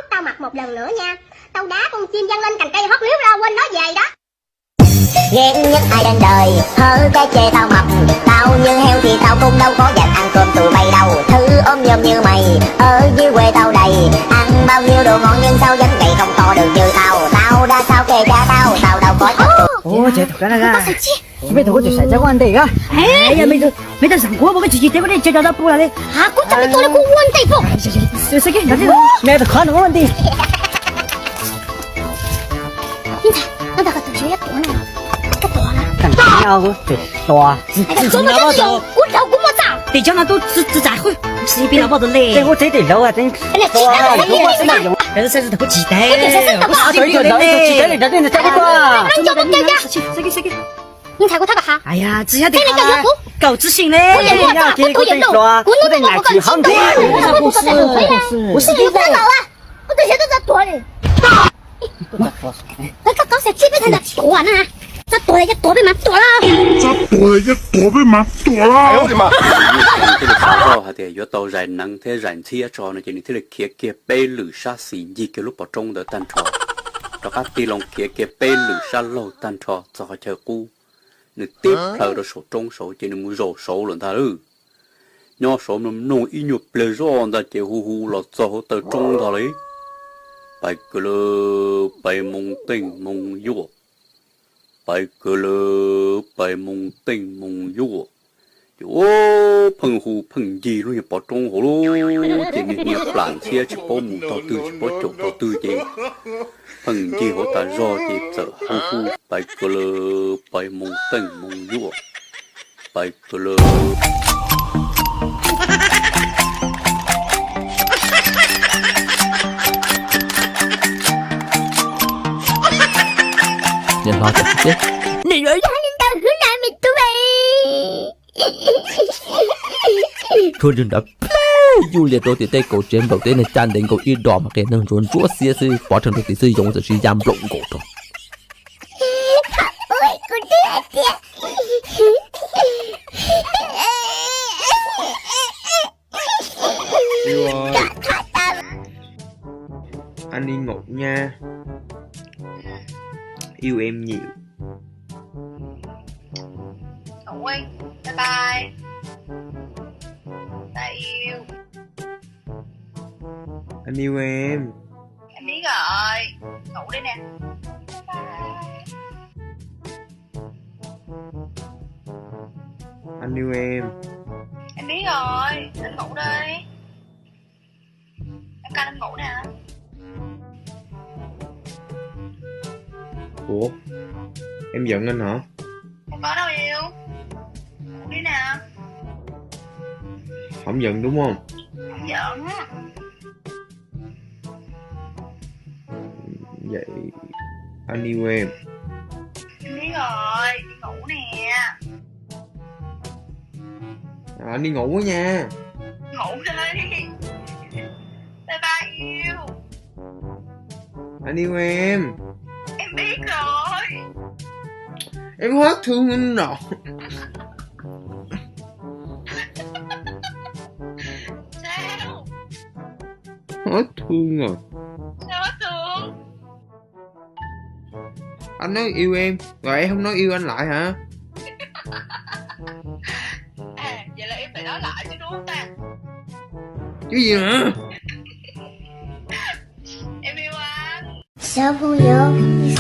hất tao mặt một lần nữa nha. Tao đá con chim văng lên cành cây hót liếu ra quên nó về đó. Ghét nhất ai trên đời, hơ cái chê tao mập. Tao như heo thì tao cũng đâu có dành ăn cơm tụi bay đâu. Thứ ốm nhôm như mày, ở dưới quê tao đầy. Ăn bao nhiêu đồ ngon nhưng sao dám gầy không to được như tao. Tao đã sao kề cha tao, tao đâu có chấp 오, 쟤 독하나가. 집에 두고 좀 살자고 한대, 이가. 에이, 매달 상고가 뭐가 주지 때문에 제자다 뿌라네. Hả? Cú chăm tôi là cô quên tay phụ. 쓰기, 나지. 매달 가는 거 한대. Nhìn thà, nó đã có từng chơi tuổi này. Cái tuổi này. Thằng nhau cái to. Cái tuổi mà cái gì? Cú đâu cũng mà sao? để cho nó都只在乎，随便老包的嘞。这我这得肉啊，真多啊！我是那种，但是才是头鸡蛋，我啥都有嘞。鸡蛋嘞，这真的这么多。你叫我叫叫。这个。你猜过他个哈？哎呀，只要得他够自信嘞。我也我得说，我得拿去航天。不是你干嘛啊？我这些都在躲哩。那个刚才这边才在躲呢。这躲了一躲被马躲了，哎呦我的妈！这个操作还得要到人能thế人thiết cho nó chỉ nên thế là kia bê lử sa xì gì cái lúc bỏ trong đó tan trò, cho các tì lòng kia bê lử sa lâu tan trò cho họ chờ cu, nữa tiếp theo đó số trong số chỉ nên mua rổ số lần ta ư, nhỏ số nó nông y nhục lừa rồi ta chỉ hu là cho họ từ trong đó lấy, bài cứ bài mông tình mông dụ. Bài cờ lơ bài mông tinh mông dụ ô phừng hù phừng gì luôn bỏ trong hồ lô chỉ nghiệp làng xe chỉ bỏ mù tao tư chỉ bỏ chậu tao tư gì phừng gì họ ta do chỉ sợ hù hù bài cờ lơ bài mông tinh mông dụ bài cờ lơ nhìn họ thật chứ你儿子还能到河南没对呗thôi đừng đập Julia đôi thì tay cổ trên đầu tiên này tràn đến cổ y đỏ mà cái nâng rốn chúa xía xí bỏ trong được thì sử dụng rồi sử giam rộng cổ thôi ôi cô đưa Yêu ơi, anh đi ngủ nha. Yêu em nhiều. Ngủ đi, bye bye. Ta yêu. Anh yêu em. Em biết rồi, ngủ đi nè. Bye bye. Anh yêu em. Em biết rồi, đến ngủ đi. Em canh em ngủ nè. Ủa, em giận anh hả? Không có đâu yêu. Ngủ đi nè. Không giận đúng không? Không giận. Vậy anh yêu em. Em biết rồi, đi ngủ nè. Anh đi ngủ á nha. Ngủ đi. Bye bye yêu. Anh yêu em. Em biết rồi. Em hết thương anh rồi. Sao? Hết thương rồi. Sao hết thương? Anh nói yêu em, rồi em không nói yêu anh lại hả? À, vậy là em phải nói lại chứ đúng không ta? Chứ gì hả? Em yêu anh.小朋友，你